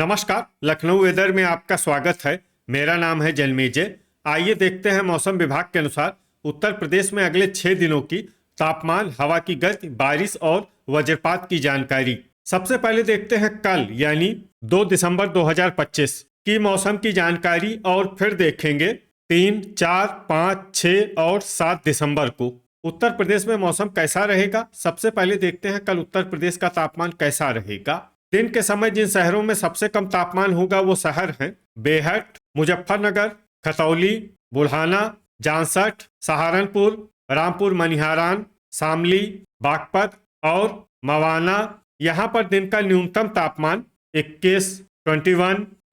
नमस्कार। लखनऊ वेदर में आपका स्वागत है। मेरा नाम है जन्मेजय। आइए देखते हैं मौसम विभाग के अनुसार उत्तर प्रदेश में अगले 6 दिनों की तापमान, हवा की गति, बारिश और वज्रपात की जानकारी। सबसे पहले देखते हैं कल यानी 2 दिसंबर 2025 की मौसम की जानकारी और फिर देखेंगे 3, 4, 5, 6 और 7 दिसंबर को उत्तर प्रदेश में मौसम कैसा रहेगा। सबसे पहले देखते हैं कल उत्तर प्रदेश का तापमान कैसा रहेगा। दिन के समय जिन शहरों में सबसे कम तापमान होगा वो शहर हैं बेहट, मुजफ्फरनगर, खतौली, बुल्हाना, जांसठ, सहारनपुर, रामपुर मनिहारान, शामली, बागपत और मवाना। यहाँ पर दिन का न्यूनतम तापमान 21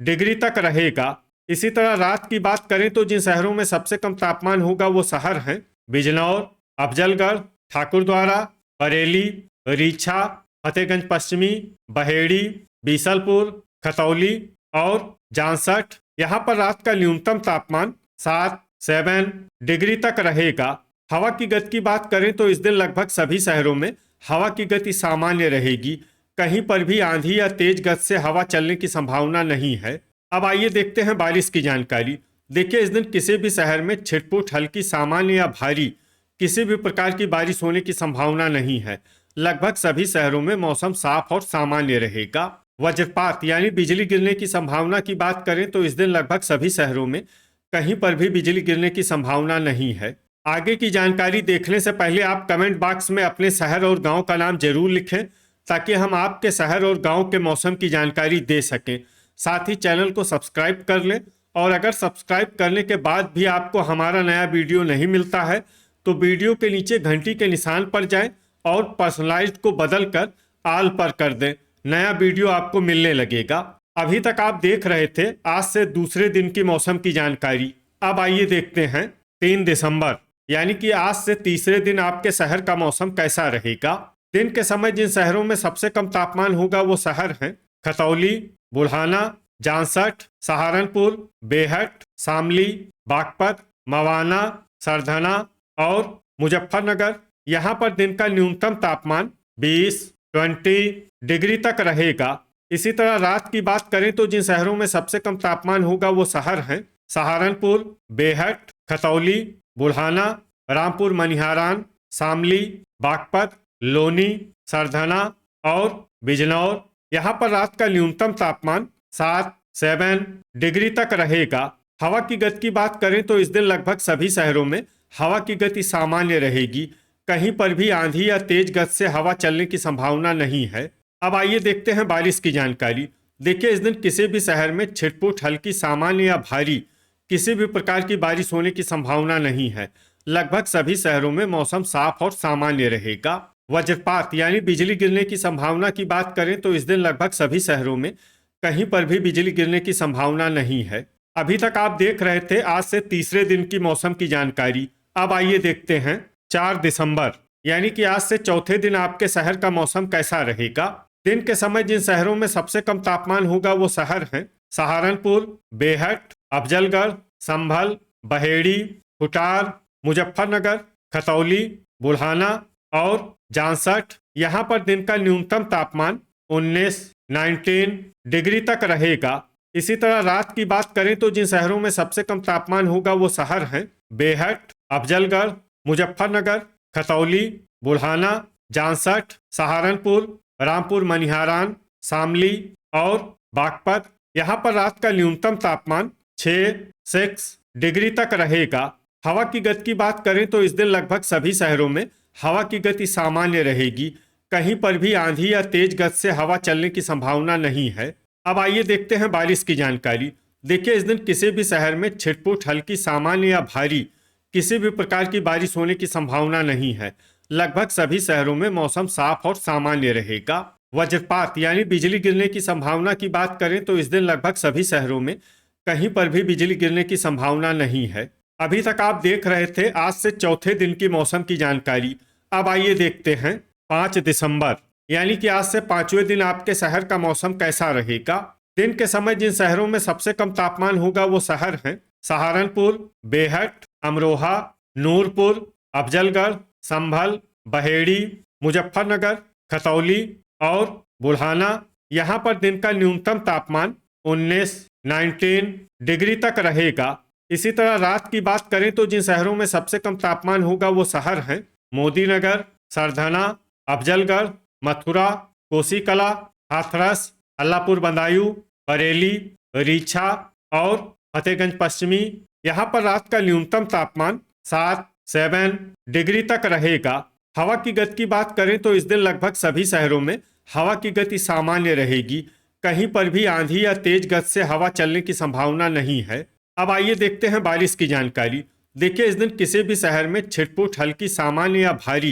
डिग्री तक रहेगा। इसी तरह रात की बात करें तो जिन शहरों में सबसे कम तापमान होगा वो शहर हैं बिजनौर, अफजलगढ़, ठाकुरद्वारा, बरेली, रीछा, फतेहगंज पश्चिमी, बहेड़ी, बीसलपुर, खतौली और जांसठ। यहाँ पर रात का न्यूनतम तापमान 7 डिग्री तक रहेगा। हवा की गति की बात करें तो इस दिन लगभग सभी शहरों में हवा की गति सामान्य रहेगी। कहीं पर भी आंधी या तेज गति से हवा चलने की संभावना नहीं है। अब आइए देखते हैं बारिश की जानकारी। देखिए, इस दिन किसी भी शहर में छिटपुट, हल्की, सामान्य या भारी किसी भी प्रकार की बारिश होने की संभावना नहीं है। लगभग सभी शहरों में मौसम साफ और सामान्य रहेगा। वज्रपात यानी बिजली गिरने की संभावना की बात करें तो इस दिन लगभग सभी शहरों में कहीं पर भी बिजली गिरने की संभावना नहीं है। आगे की जानकारी देखने से पहले आप कमेंट बॉक्स में अपने शहर और गांव का नाम जरूर लिखें ताकि हम आपके शहर और गांव के मौसम की जानकारी दे सकें। साथ ही चैनल को सब्सक्राइब कर लें और अगर सब्सक्राइब करने के बाद भी आपको हमारा नया वीडियो नहीं मिलता है तो वीडियो के नीचे घंटी के निशान पर जाएं और पर्सनलाइज्ड को बदलकर आल पर कर दें। नया वीडियो आपको मिलने लगेगा। अभी तक आप देख रहे थे आज से दूसरे दिन की मौसम की जानकारी। अब आइए देखते हैं 3 दिसंबर यानी कि आज से तीसरे दिन आपके शहर का मौसम कैसा रहेगा। दिन के समय जिन शहरों में सबसे कम तापमान होगा वो शहर हैं खतौली, बुल्हाना, जांसठ, सहारनपुर, बेहट, शामली, बागपत, मवाना, सरधना और मुजफ्फरनगर। यहाँ पर दिन का न्यूनतम तापमान 20 डिग्री तक रहेगा। इसी तरह रात की बात करें तो जिन शहरों में सबसे कम तापमान होगा वो शहर हैं सहारनपुर, बेहट, खतौली, बुल्हाना, रामपुर मनिहारान, शामली, बागपत, लोनी, सरधना और बिजनौर। यहाँ पर रात का न्यूनतम तापमान 7 डिग्री तक रहेगा। हवा की गति की बात करें तो इस दिन लगभग सभी शहरों में हवा की गति सामान्य रहेगी। कहीं पर भी आंधी या तेज गति से हवा चलने की संभावना नहीं है। अब आइए देखते हैं बारिश की जानकारी। देखिए, इस दिन किसी भी शहर में छिटपुट, हल्की, सामान्य या भारी किसी भी प्रकार की बारिश होने की संभावना नहीं है। लगभग सभी शहरों में मौसम साफ और सामान्य रहेगा। वज्रपात यानी बिजली गिरने की संभावना की बात करें तो इस दिन लगभग सभी शहरों में कहीं पर भी बिजली गिरने की संभावना नहीं है। अभी तक आप देख रहे थे आज से तीसरे दिन की मौसम की जानकारी। अब आइए देखते हैं 4 दिसंबर यानी कि आज से चौथे दिन आपके शहर का मौसम कैसा रहेगा। दिन के समय जिन शहरों में सबसे कम तापमान होगा वो शहर हैं सहारनपुर, बेहट, अफजलगढ़, संभल, बहेड़ी, खुटार, मुजफ्फरनगर, खतौली, बुल्हाना और जांसठ। यहाँ पर दिन का न्यूनतम तापमान 19 डिग्री तक रहेगा। इसी तरह रात की बात करें तो जिन शहरों में सबसे कम तापमान होगा वो शहर हैं बेहट, अफजलगढ़, मुजफ्फरनगर, खतौली, बुल्हाना, जांसठ, सहारनपुर, रामपुर मनिहारान, शामली और बागपत। यहाँ पर रात का न्यूनतम तापमान 6 डिग्री तक रहेगा। हवा की गति की बात करें तो इस दिन लगभग सभी शहरों में हवा की गति सामान्य रहेगी। कहीं पर भी आंधी या तेज गति से हवा चलने की संभावना नहीं है। अब आइए देखते हैं बारिश की जानकारी। देखिए, इस दिन किसी भी शहर में छिटपुट, हल्की, सामान्य या भारी किसी भी प्रकार की बारिश होने की संभावना नहीं है। लगभग सभी शहरों में मौसम साफ और सामान्य रहेगा। वज्रपात यानी बिजली गिरने की संभावना की बात करें तो इस दिन लगभग सभी शहरों में कहीं पर भी बिजली गिरने की संभावना नहीं है। अभी तक आप देख रहे थे आज से चौथे दिन की मौसम की जानकारी। अब आइए देखते हैं 5 दिसंबर यानी कि आज से 5वें दिन आपके शहर का मौसम कैसा रहेगा। दिन के समय जिन शहरों में सबसे कम तापमान होगा वो शहर हैं सहारनपुर, बेहट, अमरोहा, नूरपुर, अफजलगढ़, संभल, बहेड़ी, मुजफ्फरनगर, खतौली और बुल्हाना। यहाँ पर दिन का न्यूनतम तापमान 19 डिग्री तक रहेगा। इसी तरह रात की बात करें तो जिन शहरों में सबसे कम तापमान होगा वो शहर हैं मोदीनगर, सरधना, अफजलगढ़, मथुरा, कोसीकला, हाथरस, अल्लापुर बदायूं, बरेली, रीछा और फतेहगंज पश्चिमी। यहाँ पर रात का न्यूनतम तापमान 7 डिग्री तक रहेगा। हवा की गति की बात करें तो इस दिन लगभग सभी शहरों में हवा की गति सामान्य रहेगी। कहीं पर भी आंधी या तेज गति से हवा चलने की संभावना नहीं है। अब आइए देखते हैं बारिश की जानकारी। देखिए, इस दिन किसी भी शहर में छिटपुट, हल्की, सामान्य या भारी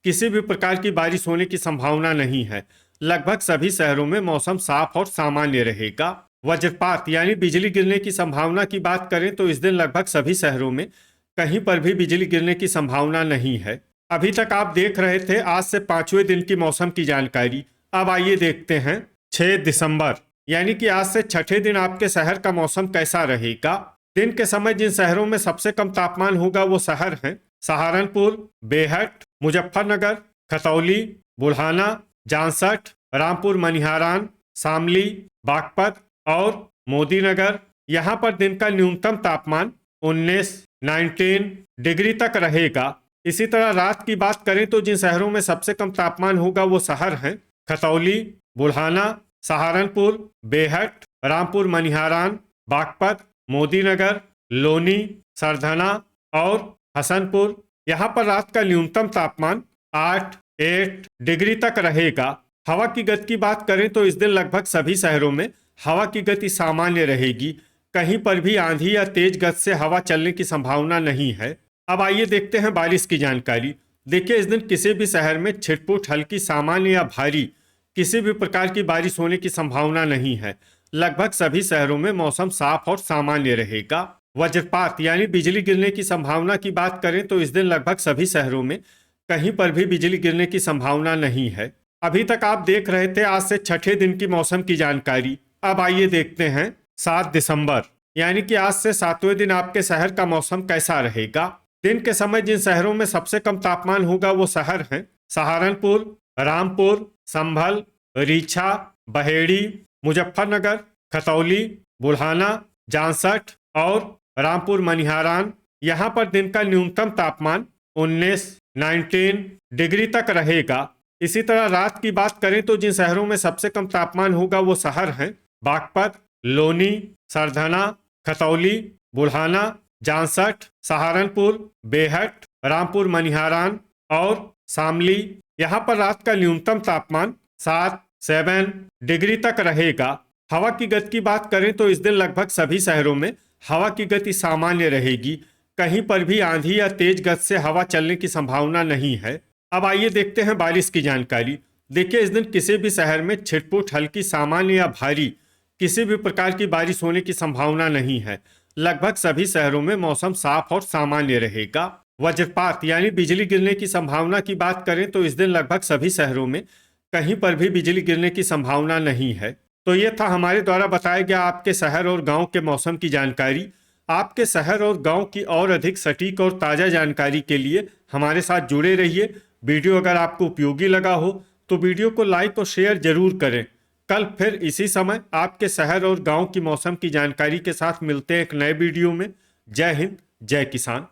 किसी भी प्रकार की बारिश होने की संभावना नहीं है। लगभग सभी शहरों में मौसम साफ और सामान्य रहेगा। वज्रपात यानी बिजली गिरने की संभावना की बात करें तो इस दिन लगभग सभी शहरों में कहीं पर भी बिजली गिरने की संभावना नहीं है। अभी तक आप देख रहे थे आज से 5वें दिन की मौसम की जानकारी। अब आइए देखते हैं 6 दिसंबर यानी कि आज से छठे दिन आपके शहर का मौसम कैसा रहेगा। दिन के समय जिन शहरों में सबसे कम तापमान होगा वो शहर हैं सहारनपुर, बेहट, मुजफ्फरनगर, खतौली, बुल्हाना, जांसठ, रामपुर मनिहारान, शामली, बागपत और मोदीनगर। यहाँ पर दिन का न्यूनतम तापमान 19 डिग्री तक रहेगा। इसी तरह रात की बात करें तो जिन शहरों में सबसे कम तापमान होगा वो शहर हैं खतौली, बुल्हाना, सहारनपुर, बेहट, रामपुर मनिहारान, बागपत, मोदीनगर, लोनी, सरधना और हसनपुर। यहाँ पर रात का न्यूनतम तापमान 8 डिग्री तक रहेगा। हवा की गति की बात करें तो इस दिन लगभग सभी शहरों में हवा की गति सामान्य रहेगी। कहीं पर भी आंधी या तेज गति से हवा चलने की संभावना नहीं है। अब आइए देखते हैं बारिश की जानकारी। देखिए, इस दिन किसी भी शहर में छिटपुट, हल्की, सामान्य या भारी किसी भी प्रकार की बारिश होने की संभावना नहीं है। लगभग सभी शहरों में मौसम साफ और सामान्य रहेगा। वज्रपात यानी बिजली गिरने की संभावना की बात करें तो इस दिन लगभग सभी शहरों में कहीं पर भी बिजली गिरने की संभावना नहीं है। अभी तक आप देख रहे थे आज से छठे दिन की मौसम की जानकारी। अब आइए देखते हैं 7 दिसंबर यानी कि आज से 7वें दिन आपके शहर का मौसम कैसा रहेगा। दिन के समय जिन शहरों में सबसे कम तापमान होगा वो शहर हैं सहारनपुर, रामपुर, संभल, रीछा, बहेड़ी, मुजफ्फरनगर, खतौली, बुल्हाना, जांसठ और रामपुर मनिहारान। यहाँ पर दिन का न्यूनतम तापमान 19 डिग्री तक रहेगा। इसी तरह रात की बात करें तो जिन शहरों में सबसे कम तापमान होगा वो शहर हैं बागपत, लोनी, सरधना, खतौली, बुल्हाना, जांसठ, सहारनपुर, बेहट, रामपुर मनिहारान और शामली। यहाँ पर रात का न्यूनतम तापमान 7 डिग्री तक रहेगा। हवा की गति की बात करें तो इस दिन लगभग सभी शहरों में हवा की गति सामान्य रहेगी। कहीं पर भी आंधी या तेज गति से हवा चलने की संभावना नहीं है। अब आइए देखते हैं बारिश की जानकारी। देखिए, इस दिन किसी भी शहर में छिटपुट, हल्की, सामान्य या भारी किसी भी प्रकार की बारिश होने की संभावना नहीं है। लगभग सभी शहरों में मौसम साफ और सामान्य रहेगा। वज्रपात यानी बिजली गिरने की संभावना की बात करें तो इस दिन लगभग सभी शहरों में कहीं पर भी बिजली गिरने की संभावना नहीं है। तो ये था हमारे द्वारा बताया गया आपके शहर और गांव के मौसम की जानकारी। आपके शहर और गांव की और अधिक सटीक और ताज़ा जानकारी के लिए हमारे साथ जुड़े रहिए। वीडियो अगर आपको उपयोगी लगा हो तो वीडियो को लाइक और शेयर जरूर करें। कल फिर इसी समय आपके शहर और गांव की मौसम की जानकारी के साथ मिलते हैं एक नए वीडियो में। जय हिंद, जय किसान।